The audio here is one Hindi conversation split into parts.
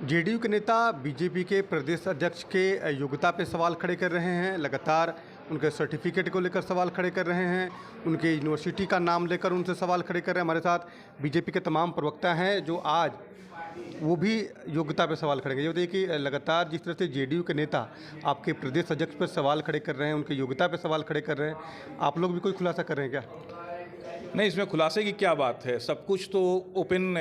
जेडीयू के नेता बीजेपी के प्रदेश अध्यक्ष के योग्यता पे सवाल खड़े कर रहे हैं। लगातार उनके सर्टिफिकेट को लेकर सवाल खड़े कर रहे हैं, उनके यूनिवर्सिटी का नाम लेकर उनसे सवाल खड़े कर रहे हैं। हमारे साथ बीजेपी के तमाम प्रवक्ता हैं जो आज वो भी योग्यता पे सवाल खड़े हैं। ये बताइए कि लगातार जिस तरह से जेडीयू के नेता आपके प्रदेश अध्यक्ष पर सवाल खड़े कर रहे हैं, उनकी योग्यता पे सवाल खड़े कर रहे हैं, आप लोग भी कोई खुलासा कर रहे हैं क्या? नहीं, इसमें खुलासे की क्या बात है। सब कुछ तो ओपन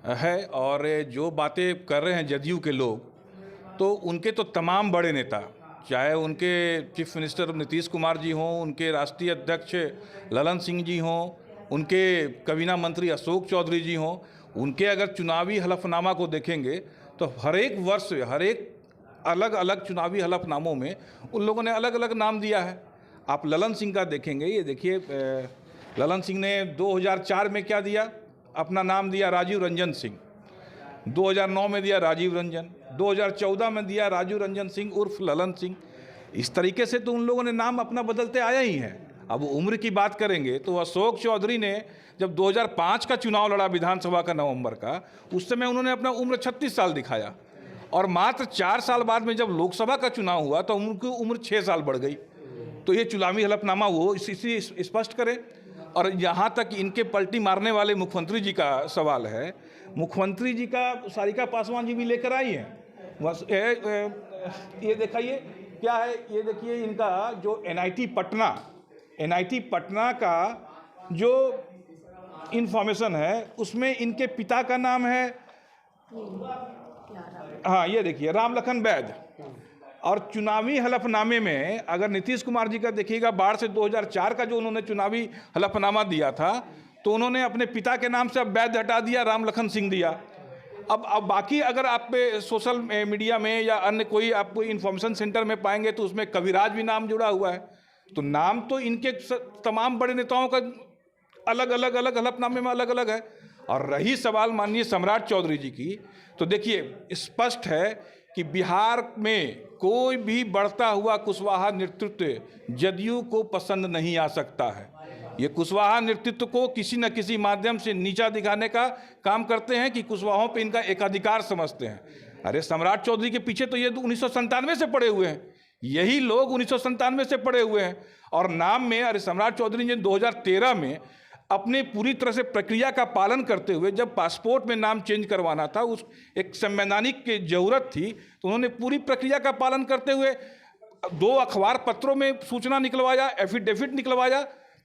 है और जो बातें कर रहे हैं जदयू के लोग, तो उनके तो तमाम बड़े नेता, चाहे उनके चीफ मिनिस्टर नीतीश कुमार जी हों, उनके राष्ट्रीय अध्यक्ष ललन सिंह जी हों, उनके कबीना मंत्री अशोक चौधरी जी हों, उनके अगर चुनावी हलफनामा को देखेंगे तो हर एक वर्ष हर एक अलग अलग चुनावी हलफनामों में उन लोगों ने अलग अलग नाम दिया है। आप ललन सिंह का देखेंगे, ये देखिए, ललन सिंह ने 2004 में क्या दिया, अपना नाम दिया राजीव रंजन सिंह। 2009 में दिया राजीव रंजन, 2014 में दिया राजीव रंजन सिंह उर्फ ललन सिंह। इस तरीके से तो उन लोगों ने नाम अपना बदलते आया ही है। अब उम्र की बात करेंगे तो अशोक चौधरी ने जब 2005 का चुनाव लड़ा विधानसभा का नवंबर का, उस समय उन्होंने अपना उम्र 36 साल दिखाया और मात्र 4 साल बाद में जब लोकसभा का चुनाव हुआ तो उनकी उम्र 6 साल बढ़ गई। तो ये चुनावी हलफनामा वो इसी स्पष्ट करे। और यहाँ तक इनके पलटी मारने वाले मुख्यमंत्री जी का सवाल है, मुख्यमंत्री जी का सारिका पासवान जी भी लेकर आई हैं। बस ये दिखाइए क्या है, ये देखिए इनका जो एनआईटी पटना का जो इन्फॉर्मेशन है उसमें इनके पिता का नाम है, हाँ ये देखिए, राम लखन वैद। और चुनावी हलफनामे में अगर नीतीश कुमार जी का देखिएगा, बाढ़ से 2004 का जो उन्होंने चुनावी हलफनामा दिया था तो उन्होंने अपने पिता के नाम से अब वैद्य हटा दिया, राम लखन सिंह दिया। अब बाकी अगर आप सोशल मीडिया में या अन्य कोई आप इंफॉर्मेशन सेंटर में पाएंगे तो उसमें कविराज भी नाम जुड़ा हुआ है। तो नाम तो इनके तमाम बड़े नेताओं का अलग अलग हलफनामे में अलग अलग है। और रही सवाल माननीय सम्राट चौधरी जी की, तो देखिए स्पष्ट है कि बिहार में कोई भी बढ़ता हुआ कुशवाहा नेतृत्व जदयू को पसंद नहीं आ सकता है। ये कुशवाहा नेतृत्व को किसी न किसी माध्यम से नीचा दिखाने का काम करते हैं कि कुशवाहों पे इनका एकाधिकार समझते हैं। अरे सम्राट चौधरी के पीछे तो ये 1997 से पड़े हुए हैं, यही लोग 1997 से पड़े हुए हैं। और नाम में, अरे सम्राट चौधरी ने 2013 में अपने पूरी तरह से प्रक्रिया का पालन करते हुए जब पासपोर्ट में नाम चेंज करवाना था, उस एक संवैधानिक की जरूरत थी, तो उन्होंने पूरी प्रक्रिया का पालन करते हुए 2 अखबार पत्रों में सूचना निकलवाया, एफिडेविट निकलवाया,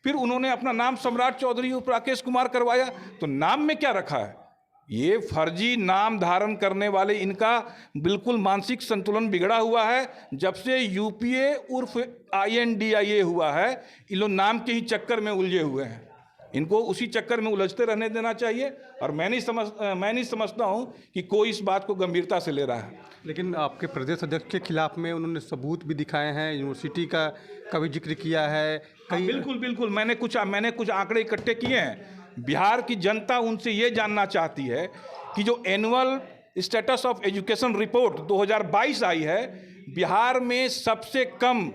फिर उन्होंने अपना नाम सम्राट चौधरी उर्फ राकेश कुमार करवाया। तो नाम में क्या रखा है? ये फर्जी नाम धारण करने वाले, इनका बिल्कुल मानसिक संतुलन बिगड़ा हुआ है। जब से यूपीए उर्फ INDIA हुआ है, इन लोग नाम के ही चक्कर में उलझे हुए हैं। इनको उसी चक्कर में उलझते रहने देना चाहिए। और मैं नहीं समझता हूं कि कोई इस बात को गंभीरता से ले रहा है। लेकिन आपके प्रदेश अध्यक्ष के खिलाफ में उन्होंने सबूत भी दिखाए हैं, यूनिवर्सिटी का भी जिक्र किया है। हाँ, बिल्कुल मैंने कुछ आंकड़े इकट्ठे किए हैं। बिहार की जनता उनसे ये जानना चाहती है कि जो annual status of education report 2022 आई है, बिहार में सबसे कम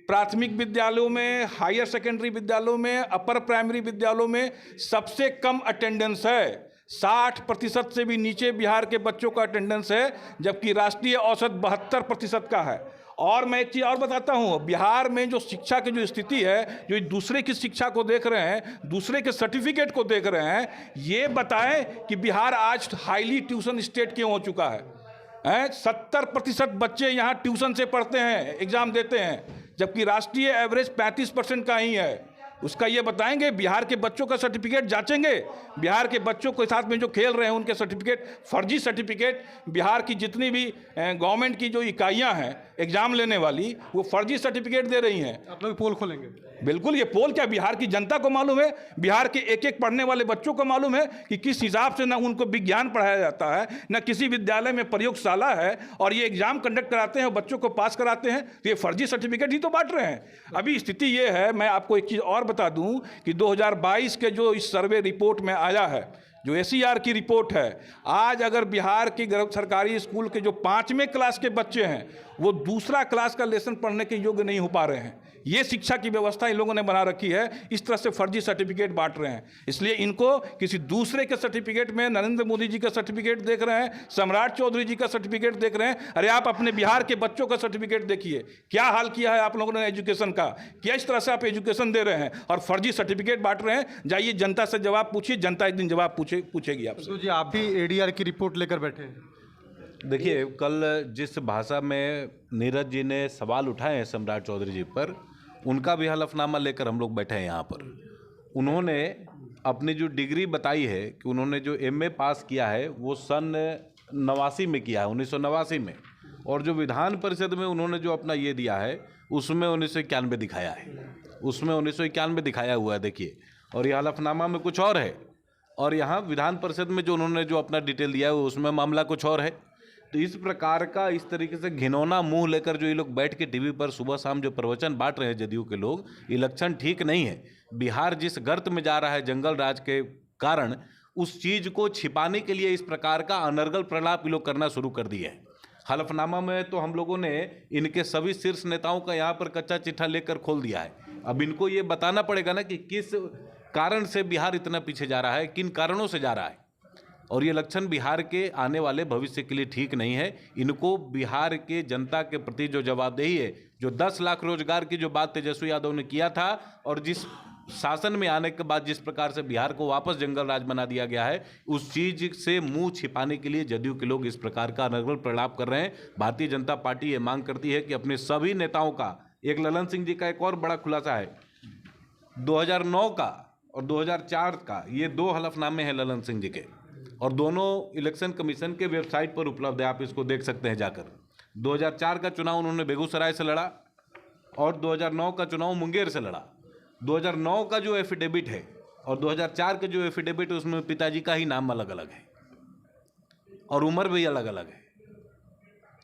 प्राथमिक विद्यालयों में, हायर सेकेंडरी विद्यालयों में, अपर प्राइमरी विद्यालयों में सबसे कम अटेंडेंस है। 60% से भी नीचे बिहार के बच्चों का अटेंडेंस है, जबकि राष्ट्रीय औसत 72% का है। और मैं एक चीज़ और बताता हूँ, बिहार में जो शिक्षा की जो स्थिति है, जो दूसरे की शिक्षा को देख रहे हैं, दूसरे के सर्टिफिकेट को देख रहे हैं, ये बताएं कि बिहार आज हाईली ट्यूशन स्टेट क्यों हो चुका है। 70% बच्चे यहाँ ट्यूशन से पढ़ते हैं, एग्जाम देते हैं, जबकि राष्ट्रीय एवरेज 35% का ही है। उसका ये बताएंगे, बिहार के बच्चों का सर्टिफिकेट जांचेंगे, बिहार के बच्चों के साथ में जो खेल रहे हैं उनके सर्टिफिकेट, फर्जी सर्टिफिकेट, बिहार की जितनी भी गवर्नमेंट की जो इकाइयां हैं एग्जाम लेने वाली, वो फर्जी सर्टिफिकेट दे रही हैं। आप लोग पोल खोलेंगे? बिल्कुल, ये पोल क्या बिहार की जनता को मालूम है, बिहार के एक पढ़ने वाले बच्चों को मालूम है कि किस हिसाब से ना उनको विज्ञान पढ़ाया जाता है, ना किसी विद्यालय में प्रयोगशाला है, और ये एग्जाम कंडक्ट कराते हैं और बच्चों को पास कराते हैं, तो ये फर्जी सर्टिफिकेट ही तो बांट रहे हैं। अभी स्थिति ये है, मैं आपको एक चीज़ और बता दूं कि 2022 के जो इस सर्वे रिपोर्ट में आया है, जो SER की रिपोर्ट है, आज अगर बिहार की सरकारी स्कूल के जो 5वें क्लास के बच्चे हैं वो दूसरा क्लास का लेसन पढ़ने के योग्य नहीं हो पा रहे हैं। ये शिक्षा की व्यवस्था इन लोगों ने बना रखी है, इस तरह से फर्जी सर्टिफिकेट बांट रहे हैं। इसलिए इनको किसी दूसरे के सर्टिफिकेट में नरेंद्र मोदी जी का सर्टिफिकेट देख रहे हैं, सम्राट चौधरी जी का सर्टिफिकेट देख रहे हैं। अरे आप अपने बिहार के बच्चों का सर्टिफिकेट देखिए, क्या हाल किया है आप लोगों ने एजुकेशन का, क्या इस तरह से आप एजुकेशन दे रहे हैं और फर्जी सर्टिफिकेट बांट रहे हैं। जाइए जनता से जवाब पूछिए, जनता एक दिन जवाब पूछेगी आपसे। तो जी आप भी ADR की रिपोर्ट लेकर बैठे हैं। देखिए, कल जिस भाषा में नीरज जी ने सवाल उठाए हैं सम्राट चौधरी जी पर, उनका भी हलफनामा लेकर हम लोग बैठे हैं यहाँ पर। उन्होंने अपनी जो डिग्री बताई है कि उन्होंने जो MA पास किया है वो सन 89 में किया है, 1989 में, और जो विधान परिषद में उन्होंने जो अपना ये दिया है उसमें 1991 दिखाया है, उसमें 1991 दिखाया हुआ है। देखिए, और ये हलफनामा में कुछ और है, और यहाँ विधान परिषद में जो उन्होंने जो अपना डिटेल दिया है उसमें मामला कुछ और है। तो इस प्रकार का, इस तरीके से घिनौना मुंह लेकर जो ये लोग बैठ के टीवी पर सुबह शाम जो प्रवचन बांट रहे हैं जदयू के लोग, ये लक्षण ठीक नहीं है। बिहार जिस गर्त में जा रहा है जंगल राज के कारण, उस चीज़ को छिपाने के लिए इस प्रकार का अनर्गल प्रलाप ये लोग करना शुरू कर दिए हैं। हलफनामा में तो हम लोगों ने इनके सभी शीर्ष नेताओं का यहाँ पर कच्चा चिट्ठा लेकर खोल दिया है। अब इनको ये बताना पड़ेगा ना कि किस कारण से बिहार इतना पीछे जा रहा है, किन कारणों से जा रहा है, और ये लक्षण बिहार के आने वाले भविष्य के लिए ठीक नहीं है। इनको बिहार के जनता के प्रति जो जवाबदेही है, जो 10 लाख रोजगार की जो बात तेजस्वी यादव ने किया था, और जिस शासन में आने के बाद जिस प्रकार से बिहार को वापस जंगल राज बना दिया गया है, उस चीज़ से मुंह छिपाने के लिए जदयू के लोग इस प्रकार का अनर्गल प्रलाप कर रहे हैं। भारतीय जनता पार्टी ये मांग करती है कि अपने सभी नेताओं का, एक ललन सिंह जी का एक और बड़ा खुलासा है, 2009 का और 2004 का, ये 2 हलफनामे हैं ललन सिंह जी के, और दोनों इलेक्शन कमीशन के वेबसाइट पर उपलब्ध है, आप इसको देख सकते हैं जाकर। 2004 का चुनाव उन्होंने बेगूसराय से लड़ा और 2009 का चुनाव मुंगेर से लड़ा। 2009 का जो एफिडेविट है और 2004 का जो एफिडेविट है उसमें पिताजी का ही नाम अलग अलग है और उम्र भी अलग अलग है।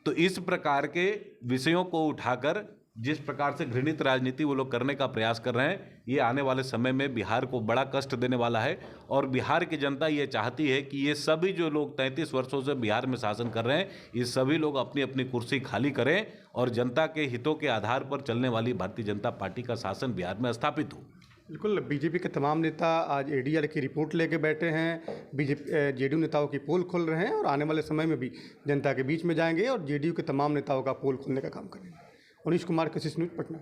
तो इस प्रकार के विषयों को उठाकर जिस प्रकार से घृणित राजनीति वो लोग करने का प्रयास कर रहे हैं, ये आने वाले समय में बिहार को बड़ा कष्ट देने वाला है। और बिहार की जनता ये चाहती है कि ये सभी जो लोग 33 वर्षों से बिहार में शासन कर रहे हैं, ये सभी लोग अपनी अपनी कुर्सी खाली करें और जनता के हितों के आधार पर चलने वाली भारतीय जनता पार्टी का शासन बिहार में स्थापित हो। बिल्कुल, बीजेपी के तमाम नेता आज ADR की रिपोर्ट लेके बैठे हैं। JDU नेताओं की पोल खोल रहे हैं और आने वाले समय में भी जनता के बीच में जाएंगे और JDU के तमाम नेताओं का पोल खोलने का काम करेंगे। मनीष कुमार, कशिश न्यूज़, पटना।